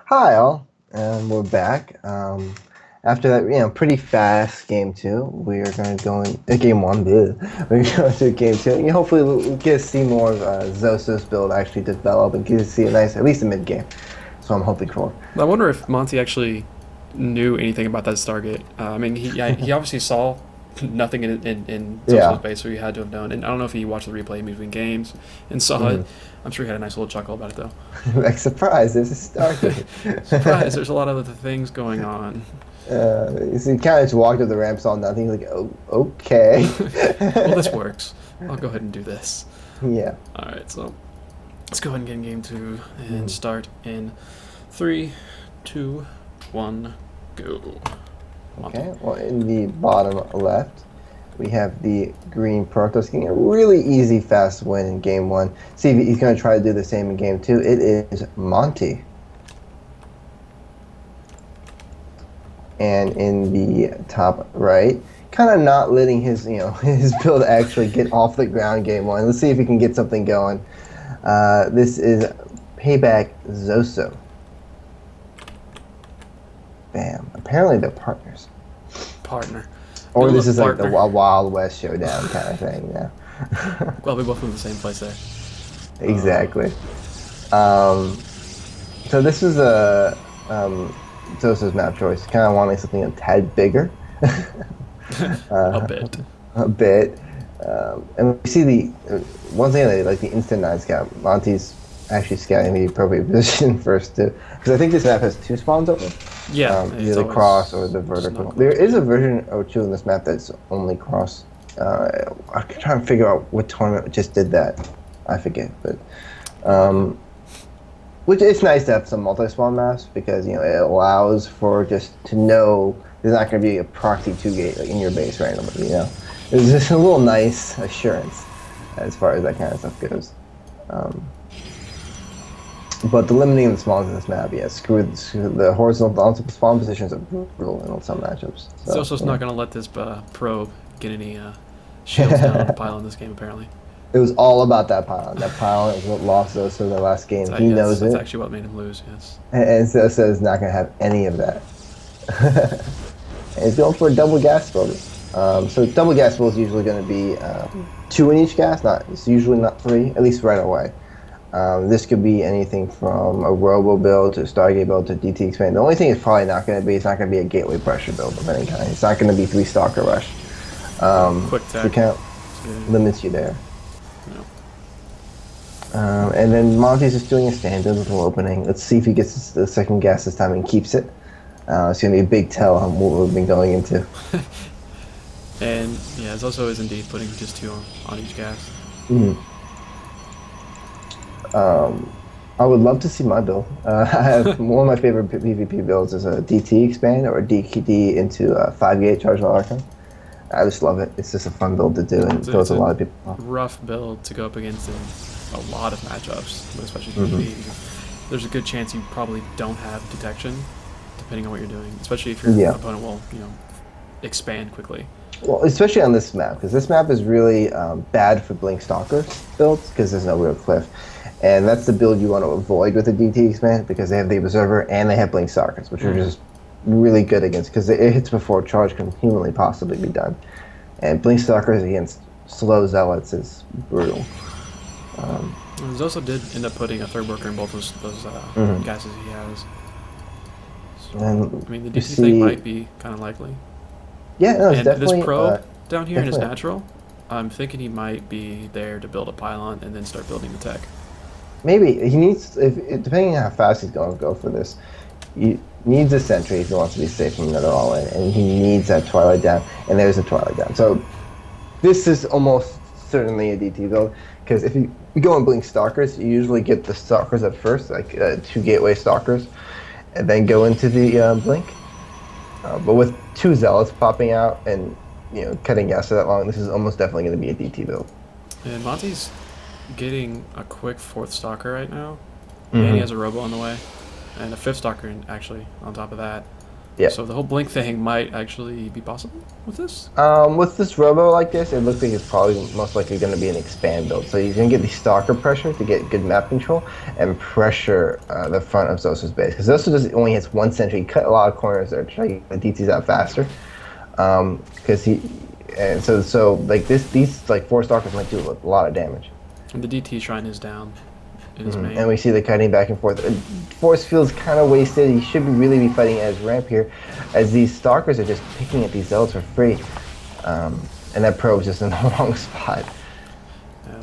Hi all, and we're back. After that, pretty fast game two, we are going to go in game one. Bleh. We're going to game two. Hopefully, we'll get to see more of Zoso's build actually develop and get to see a nice, at least a mid game. So I'm hoping for. I wonder if Monty actually knew anything about that Stargate. I mean, he obviously saw nothing in Zoso's Yeah. base, so he had to have known. And I don't know if he watched the replay between games and saw it. Mhm. I'm sure he had a nice little chuckle about it, though. Like surprise, there's a Stargate. Surprise! There's a lot of other things going on. So he kind of just walked up the ramp, saw nothing. He's like, oh, okay. Well, this works. I'll go ahead and do this. Yeah. All right, so let's go ahead and get in game two and Mhm. start in 3, 2, 1, go. Monty. Okay, well, in the bottom left, we have the green Protoss getting a really easy, fast win in game one. See if he's going to try to do the same in game two. It is Monty. And in the top right, kind of not letting his, his build actually get off the ground game one. Let's see if he can get something going. This is Payback Zoso. Bam. Apparently they're partners. Partner. Or Good this luck, is like the partner. Wild West showdown kind of thing, yeah. Well, we both went to the same place there. Exactly. So this is a Zosa's map choice. Kind of wanting something a tad bigger. A bit. A bit. And we see once again, like the instant night scout. Monty's actually scouting the appropriate position first, too. Because I think this map has two spawns open. Yeah, Either the cross or the vertical. There is a version or two in this map that's only cross. I'm trying to figure out what tournament just did that. I forget, but which it's nice to have some multi-spawn maps because it allows for just to know there's not going to be a proxy 2-gate like, in your base randomly. It's just a little nice assurance as far as that kind of stuff goes. But the limiting of the spawns in this map, screw the horizontal spawn positions are brutal in some matchups. So, Zoso's not going to let this probe get any shields down on the pile in this game, apparently. It was all about that pylon. That pylon is what lost Zoso in the last game. He knows it. That's actually what made him lose, yes. And Zoso is not going to have any of that. And he's going for a double gas builder. So double gas build is usually going to be 2 in each gas. It's usually not 3, at least right away. This could be anything from a Robo build to a Stargate build to DT expand. The only thing it's probably not going to be, it's not going to be a Gateway pressure build of any kind. It's not going to be 3 Stalker Rush. Quick tech. So kind of limits you there. No. And then Monty's just doing a standard little opening. Let's see if he gets the second gas this time and keeps it. It's going to be a big tell on what we've been going into. And yeah, Zoso is indeed putting just 2 on each gas. Mm. I would love to see my build. I have one of my favorite PvP builds is a DT expand or a DKD into a 5-gate chargeable Archon. I just love it. It's just a fun build to do and it throws a lot of people off. Rough build to go up against in a lot of matchups, especially PvP. There's a good chance you probably don't have detection, depending on what you're doing. Especially if your opponent will, expand quickly. Well, especially on this map, because this map is really bad for Blink Stalkers builds, because there's no real cliff. And that's the build you want to avoid with the DT expand, because they have the Observer and they have Blink Stalkers, which are just really good against, because it hits before charge can humanly possibly be done. And Blink Stalkers against slow Zealots is brutal. Zoso did end up putting a third worker in both those gases he has. So, And I mean, the DT thing might be kind of likely. Yeah, no, it's And definitely... this probe down here in his definitely. natural, I'm thinking he might be there to build a pylon and then start building the tech. Maybe. He needs, depending on how fast he's going to go for this, he needs a sentry if he wants to be safe from another all-in, and he needs that Twilight down, and there's a Twilight down. So this is almost certainly a DT build, because if you go and Blink Stalkers, you usually get the Stalkers at first, like 2 Gateway Stalkers, and then go into the Blink. But with 2 Zealots popping out and cutting gas for that long, this is almost definitely going to be a DT build. And Monty's getting a quick 4th Stalker right now, and he has a Robo on the way, and a 5th Stalker actually on top of that. Yeah. So the whole blink thing might actually be possible with this. With this robo like this, it looks like it's probably most likely going to be an expand build. So you're going to get the stalker pressure to get good map control and pressure the front of Zoso's base. Because Zoso just only hits one sentry. He cut a lot of corners there to try to get the DTs out faster. Because so like these like 4 stalkers might do a lot of damage. And the DT shrine is down in his main. And we see the cutting back and forth. Force field's kind of wasted. He should really be fighting at his ramp here, as these stalkers are just picking at these zealots for free. And that probe's just in the wrong spot.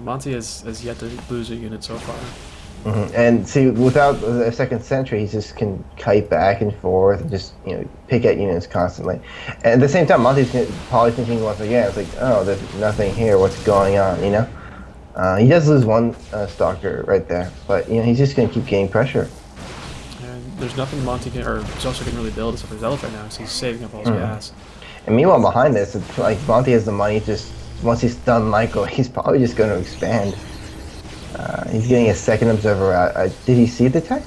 Monty has yet to lose a unit so far. And see, without a second sentry, he just can kite back and forth and just pick at units constantly. And at the same time, Monty's probably thinking once again, it's like, oh, there's nothing here. What's going on? He does lose one stalker right there, but he's just gonna keep getting pressure. And there's nothing Monty can or Zoso can really build except for Zealot right now, because he's saving up all his gas. And meanwhile, behind this, it's like Monty has the money. Just once he's done Michael, he's probably just going to expand. He's getting a second observer out. Did he see the tech?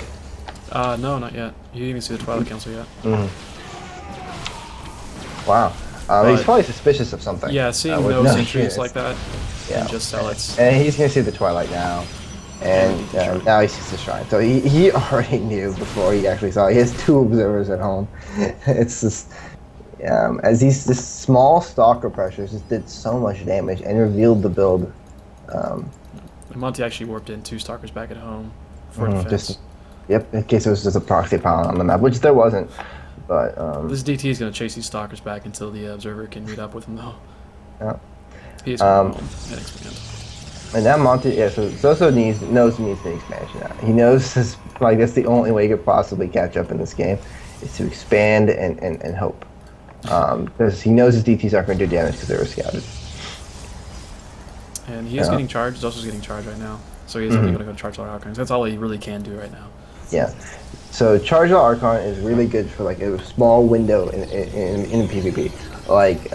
No, not yet. He didn't even see the Twilight Council yet. Wow. He's probably suspicious of something. Yeah, seeing no sentries like that. Yeah. And just Zealots. And he's going to see the Twilight now. And now he sees the shrine. So he already knew before he actually saw it. He has 2 observers at home. It's just... as this small stalker pressures just did so much damage and revealed the build. Monty actually warped in 2 stalkers back at home for defense. Yep, in case there was just a proxy pile on the map, which there wasn't. But this DT is going to chase these stalkers back until the observer can meet up with him, though. Yeah. He is going home and expand. And now Monty, so Zoso knows he needs the expansion now. He knows that's the only way he could possibly catch up in this game, is to expand and hope. Because he knows his DTs aren't going to do damage because they were scouted. And he is getting charged. He's also getting charged right now. So he's only going to go charge all Archons. That's all he really can do right now. Yeah. So charge all Archon is really good for like a small window in PvP. Like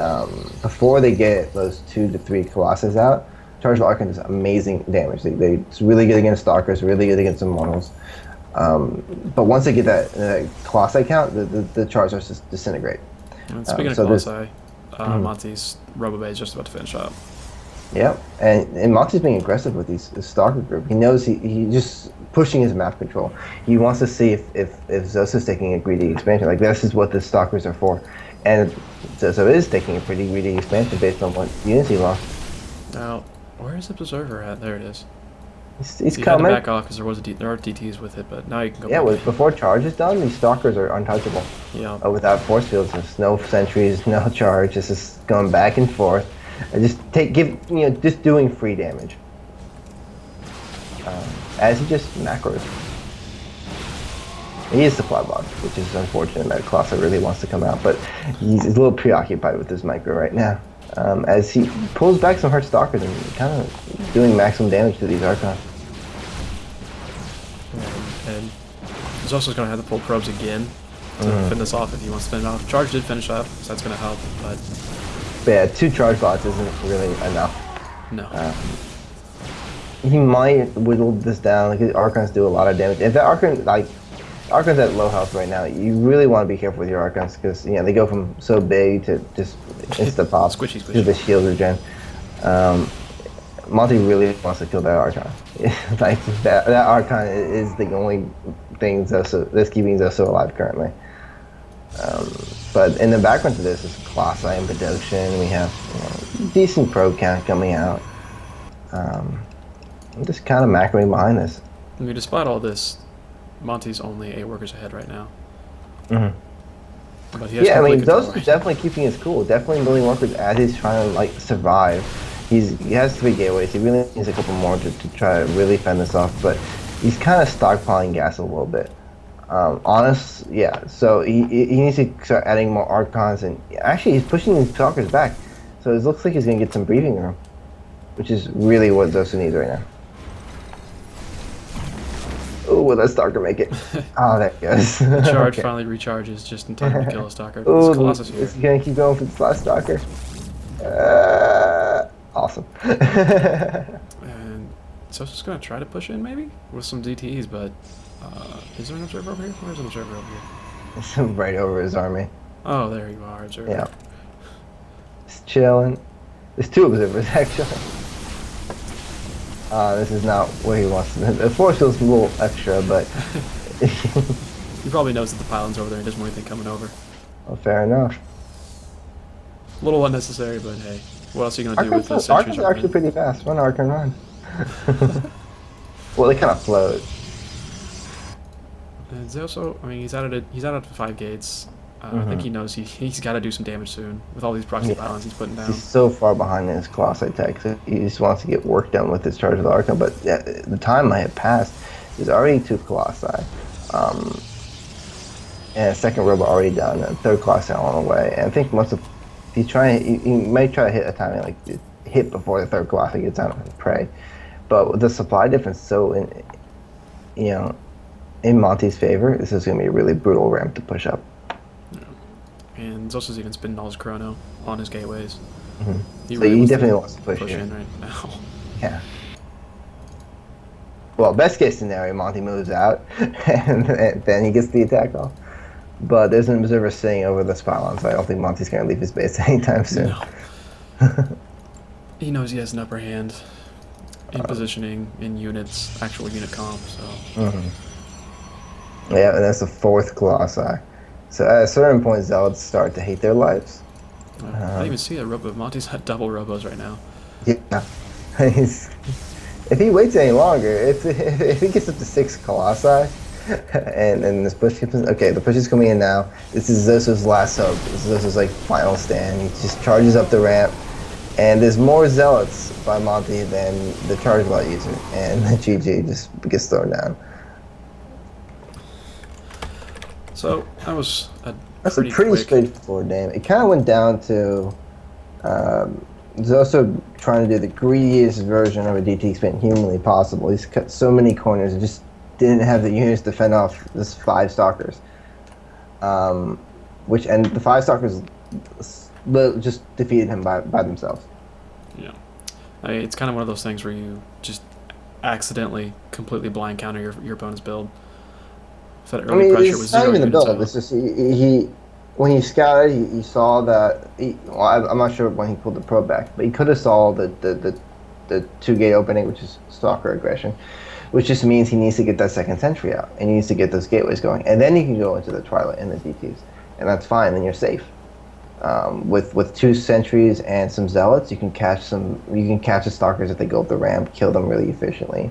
before they get those 2 to 3 Colossus out, charge all Archon does amazing damage. It's really good against Stalkers, really good against Immortals. But once they get that Colossi count, the charge starts to disintegrate. And speaking of Colossi, Monty's Robobay is just about to finish up. Yep, and Monty's being aggressive with this Stalker group. He knows he's just pushing his map control. He wants to see if Zoso's taking a greedy expansion. Like, this is what the Stalkers are for. And Zoso is taking a pretty greedy expansion based on what units he lost. Now, where is the Observer at? There it is. He's so coming. Had to back off because there are DTs with it, but now you can go back. Before charge is done, these Stalkers are untouchable. Yeah. Without force fields, there's no sentries, no charge. It's just going back and forth. Just doing free damage. As he just macros. He is supply blocked, which is unfortunate that Colossus really wants to come out, but he's a little preoccupied with this micro right now. As he pulls back some hurt Stalkers and kind of doing maximum damage to these Archons. And he's also going to have to pull probes again to finish this off if he wants to finish off. Charge did finish up, so that's going to help, but yeah, 2 charge bots isn't really enough. No. He might whittle this down. Like, Archons do a lot of damage. If that Archon, Archons at low health right now, you really want to be careful with your Archons because they go from so big to just insta pop squishy. to the shield regen. Monty really wants to kill that Archon. Like that Archon is the only thing that's keeping Zoso alive currently. But in the background to this is Colossi and production. We have decent probe count coming out. I'm just kind of macroing behind this. I mean, despite all this, Monty's only 8 workers ahead right now. But he has Zoso's definitely keeping his cool. Definitely building workers as he's trying to survive. He has 3 gateways. He really needs a couple more to try to really fend this off. But he's kind of stockpiling gas a little bit. So he needs to start adding more Archons, and actually he's pushing these Stalkers back. So it looks like he's going to get some breathing room, which is really what Zoso needs right now. Oh, will that Stalker make it? Oh, there it goes. The charge finally recharges just in time to kill a Stalker. Oh, Colossus here. Is he going to keep going for this last Stalker? Awesome. And Zoso's going to try to push in maybe with some DTs, but is there an observer over here? Where's an observer over here? right over his army. Oh, there you are, observer. Yeah. Just chilling. There's 2 observers, actually. This is not where he wants to. The force field's a little extra, but... He probably knows that the pylon's over there and doesn't want anything coming over. Well, fair enough. A little unnecessary, but hey. What else are you going to do with the sentries? Archers are actually pretty fast. Run, Ark, and run. Well, they kind of float. And Zoso, I mean, he's out of 5 gates. I think he knows he's got to do some damage soon with all these proxy pylons he's putting down. He's so far behind in his Colossi tech, so he just wants to get work done with his Charge of the Archon. But yeah, the time might have passed. There's already 2 Colossi. And a second robot already done, and a 3rd Colossi on the way. And I think once he might try to hit a timing like hit before the 3rd Colossi gets out of his prey. But with the supply difference so in MontyZ's favor, this is going to be a really brutal ramp to push up. And Zoso's even spending all his chrono on his gateways. So he definitely wants to push in right now. Yeah. Well, best case scenario, Monty moves out, and then he gets the attack off. But there's an observer sitting over the pylon, so I don't think Monty's going to leave his base anytime soon. No. He knows he has an upper hand in positioning, in units, actual unit comp, so... Yeah, and that's the 4th Colossi. So at a certain point, Zealots start to hate their lives. I didn't even see that robo. MontyZ had double robos right now. Yeah. If he waits any longer, if he gets up to 6 Colossi, and this push keeps... Okay, the push is coming in now. This is Zoso's last hope. This is Zoso's like final stand. He just charges up the ramp, and there's more Zealots by Monty than the charge bot user, and the GG just gets thrown down. So that was That's a pretty straightforward game. It kind of went down to Zoso trying to do the greediest version of a DT spin humanly possible. He's cut so many corners and just didn't have the units to fend off this 5 stalkers. And the 5 stalkers just defeated him by themselves. Yeah, it's kind of one of those things where you just accidentally completely blind counter your opponent's build. So that early pressure was not even the build. out. It's just when he scouted, he saw that. I'm not sure when he pulled the probe back, but he could have saw the 2-gate opening, which is stalker aggression, which just means he needs to get that 2nd sentry out, and he needs to get those gateways going, and then he can go into the Twilight and the DTs, and that's fine. Then you're safe. With 2 sentries and some zealots, you can catch the stalkers if they go up the ramp, kill them really efficiently,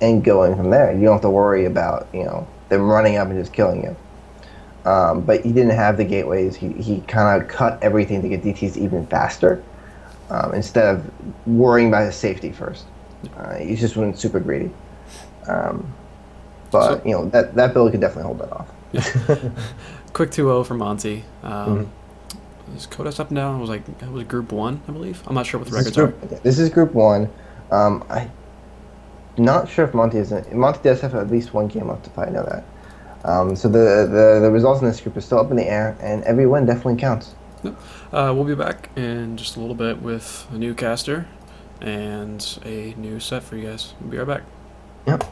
and going from there. You don't have to worry about them running up and just killing you. But he didn't have the gateways. He kind of cut everything to get DTs even faster, instead of worrying about his safety first. He just went super greedy. But that build could definitely hold that off. Yeah. Quick 2-0 for Monty. Is Kodos up and down? It was Group 1, I believe. I'm not sure what the records are. This is Group 1. I'm not sure if Monty does have at least 1 game left to fight. I know that. So the results in this group are still up in the air, and every win definitely counts. Yep. We'll be back in just a little bit with a new caster and a new set for you guys. We'll be right back. Yep.